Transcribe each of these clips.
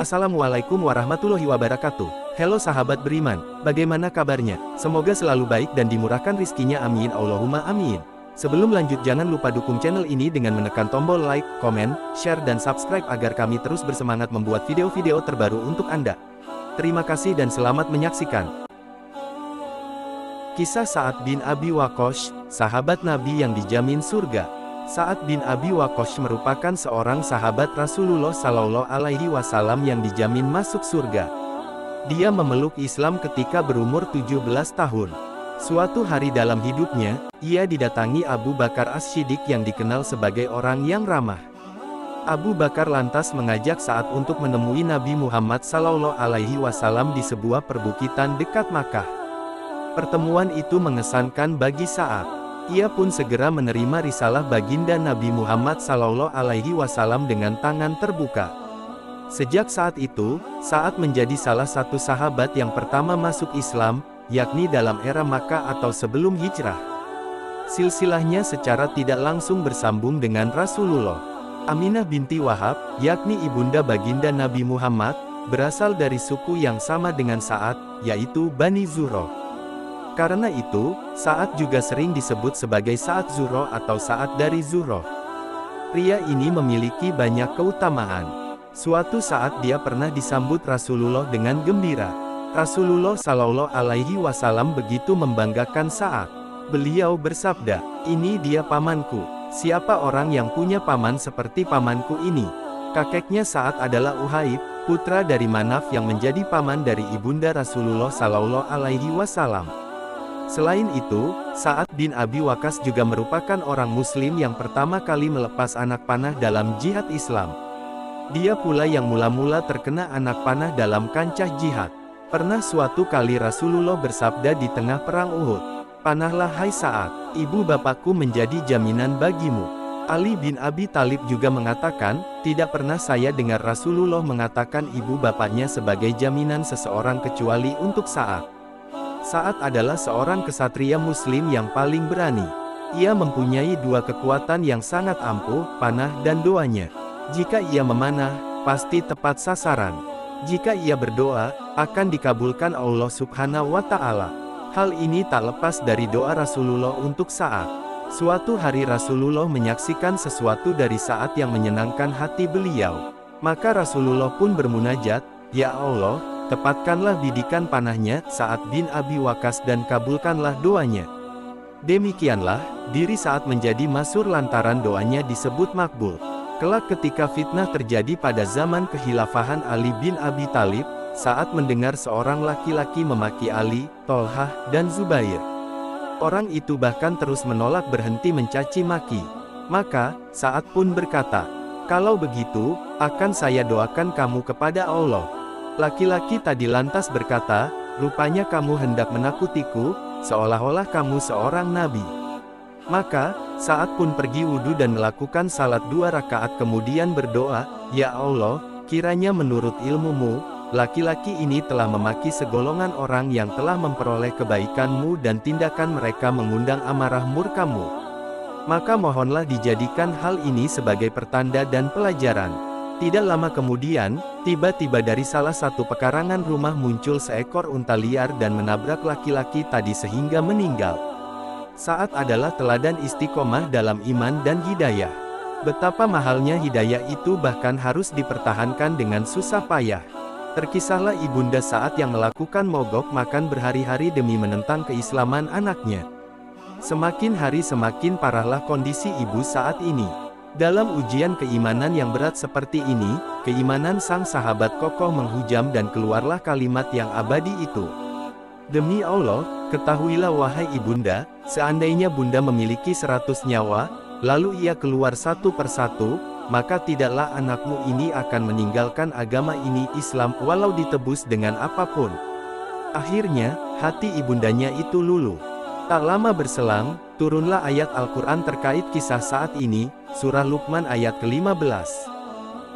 Assalamualaikum warahmatullahi wabarakatuh. Halo sahabat beriman, bagaimana kabarnya? Semoga selalu baik dan dimurahkan rizkinya, amin Allahumma amin. Sebelum lanjut jangan lupa dukung channel ini dengan menekan tombol like, komen, share dan subscribe agar kami terus bersemangat membuat video-video terbaru untuk Anda. Terima kasih dan selamat menyaksikan. Kisah Sa'ad bin Abi Waqqas, sahabat Nabi yang dijamin surga. Sa'ad bin Abi Waqqas merupakan seorang sahabat Rasulullah Shallallahu Alaihi Wasallam yang dijamin masuk surga. Dia memeluk Islam ketika berumur 17 tahun. Suatu hari dalam hidupnya, ia didatangi Abu Bakar As-Siddiq yang dikenal sebagai orang yang ramah. Abu Bakar lantas mengajak Sa'ad untuk menemui Nabi Muhammad Shallallahu Alaihi Wasallam di sebuah perbukitan dekat Makkah. Pertemuan itu mengesankan bagi Sa'ad. Ia pun segera menerima risalah baginda Nabi Muhammad Sallallahu Alaihi Wasallam dengan tangan terbuka. Sejak saat itu, Sa'ad menjadi salah satu sahabat yang pertama masuk Islam, yakni dalam era Makkah atau sebelum hijrah. Silsilahnya secara tidak langsung bersambung dengan Rasulullah. Aminah binti Wahab, yakni ibunda baginda Nabi Muhammad, berasal dari suku yang sama dengan Sa'ad, yaitu Bani Zuhroh. Karena itu, Sa'ad juga sering disebut sebagai Sa'ad Zuhroh atau Sa'ad dari Zuhroh. Pria ini memiliki banyak keutamaan. Suatu saat dia pernah disambut Rasulullah dengan gembira. Rasulullah Shallallahu Alaihi Wasallam begitu membanggakan Sa'ad. Beliau bersabda, "Ini dia pamanku. Siapa orang yang punya paman seperti pamanku ini?" Kakeknya Sa'ad adalah Uhaib, putra dari Manaf yang menjadi paman dari ibunda Rasulullah Shallallahu Alaihi Wasallam. Selain itu, Sa'ad bin Abi Waqqas juga merupakan orang Muslim yang pertama kali melepas anak panah dalam jihad Islam. Dia pula yang mula-mula terkena anak panah dalam kancah jihad. Pernah suatu kali Rasulullah bersabda di tengah perang Uhud, "Panahlah hai Sa'ad, ibu bapakku menjadi jaminan bagimu." Ali bin Abi Thalib juga mengatakan, "Tidak pernah saya dengar Rasulullah mengatakan ibu bapaknya sebagai jaminan seseorang kecuali untuk Sa'ad." Sa'ad adalah seorang kesatria muslim yang paling berani. Ia mempunyai dua kekuatan yang sangat ampuh, panah dan doanya. Jika ia memanah, pasti tepat sasaran. Jika ia berdoa, akan dikabulkan Allah Subhanahu wa Ta'ala. Hal ini tak lepas dari doa Rasulullah untuk Sa'ad. Suatu hari Rasulullah menyaksikan sesuatu dari Sa'ad yang menyenangkan hati beliau. Maka Rasulullah pun bermunajat, "Ya Allah, tepatkanlah bidikan panahnya Sa'ad bin Abi Waqqas dan kabulkanlah doanya." Demikianlah, diri Sa'ad menjadi masyhur lantaran doanya disebut makbul. Kelak ketika fitnah terjadi pada zaman kekhilafahan Ali bin Abi Thalib, Sa'ad mendengar seorang laki-laki memaki Ali, Tolhah, dan Zubair. Orang itu bahkan terus menolak berhenti mencaci maki. Maka, Sa'ad pun berkata, "Kalau begitu, akan saya doakan kamu kepada Allah." Laki-laki tadi lantas berkata, "Rupanya kamu hendak menakutiku, seolah-olah kamu seorang nabi." Maka, Sa'ad pun pergi wudhu dan melakukan salat 2 rakaat kemudian berdoa, "Ya Allah, kiranya menurut ilmumu, laki-laki ini telah memaki segolongan orang yang telah memperoleh kebaikanmu dan tindakan mereka mengundang amarah murkamu. Maka mohonlah dijadikan hal ini sebagai pertanda dan pelajaran." Tidak lama kemudian, tiba-tiba dari salah satu pekarangan rumah muncul seekor unta liar dan menabrak laki-laki tadi sehingga meninggal. Sa'ad adalah teladan istiqomah dalam iman dan hidayah. Betapa mahalnya hidayah itu bahkan harus dipertahankan dengan susah payah. Terkisahlah ibunda Sa'ad yang melakukan mogok makan berhari-hari demi menentang keislaman anaknya. Semakin hari semakin parahlah kondisi ibu Sa'ad ini. Dalam ujian keimanan yang berat seperti ini, keimanan sang sahabat kokoh menghujam dan keluarlah kalimat yang abadi itu. "Demi Allah, ketahuilah wahai ibunda, seandainya bunda memiliki 100 nyawa, lalu ia keluar satu persatu, maka tidaklah anakmu ini akan meninggalkan agama ini Islam walau ditebus dengan apapun." Akhirnya, hati ibundanya itu luluh. Tak lama berselang, turunlah ayat Al-Quran terkait kisah Sa'ad ini, surah Luqman ayat ke-15.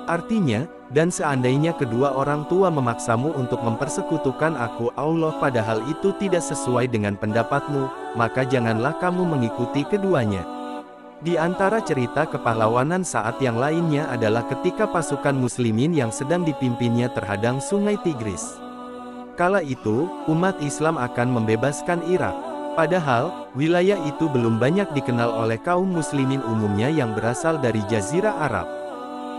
Artinya, "Dan seandainya kedua orang tua memaksamu untuk mempersekutukan aku Allah padahal itu tidak sesuai dengan pendapatmu, maka janganlah kamu mengikuti keduanya. Di antara cerita kepahlawanan saat yang lainnya adalah ketika pasukan muslimin yang sedang dipimpinnya terhadang sungai Tigris. Kala itu, umat Islam akan membebaskan Irak. Padahal, wilayah itu belum banyak dikenal oleh kaum muslimin umumnya yang berasal dari Jazirah Arab.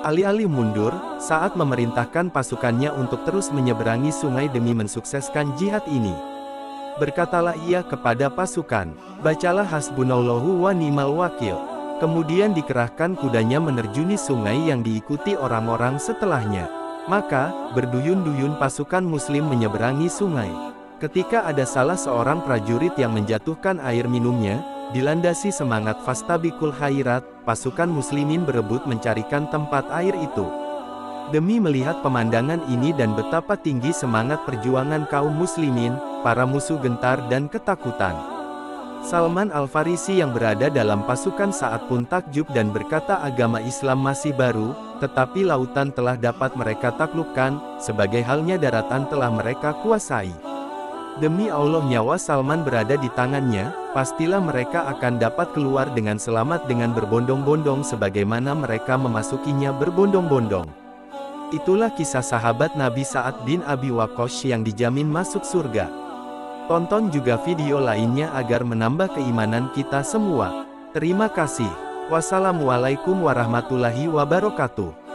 Alih-alih mundur, saat memerintahkan pasukannya untuk terus menyeberangi sungai demi mensukseskan jihad ini. Berkatalah ia kepada pasukan, bacalah hasbunallahu wa ni'mal wakil. Kemudian dikerahkan kudanya menerjuni sungai yang diikuti orang-orang setelahnya. Maka, berduyun-duyun pasukan muslim menyeberangi sungai. Ketika ada salah seorang prajurit yang menjatuhkan air minumnya, dilandasi semangat fastabikul khairat, pasukan muslimin berebut mencarikan tempat air itu. Demi melihat pemandangan ini dan betapa tinggi semangat perjuangan kaum muslimin, para musuh gentar dan ketakutan. Salman Al-Farisi yang berada dalam pasukan saat pun takjub dan berkata agama Islam masih baru, tetapi lautan telah dapat mereka taklukkan, sebagai halnya daratan telah mereka kuasai. Demi Allah nyawa Salman berada di tangannya, pastilah mereka akan dapat keluar dengan selamat dengan berbondong-bondong sebagaimana mereka memasukinya berbondong-bondong. Itulah kisah sahabat Nabi Sa'ad bin Abi Waqqas yang dijamin masuk surga. Tonton juga video lainnya agar menambah keimanan kita semua. Terima kasih. Wassalamualaikum warahmatullahi wabarakatuh.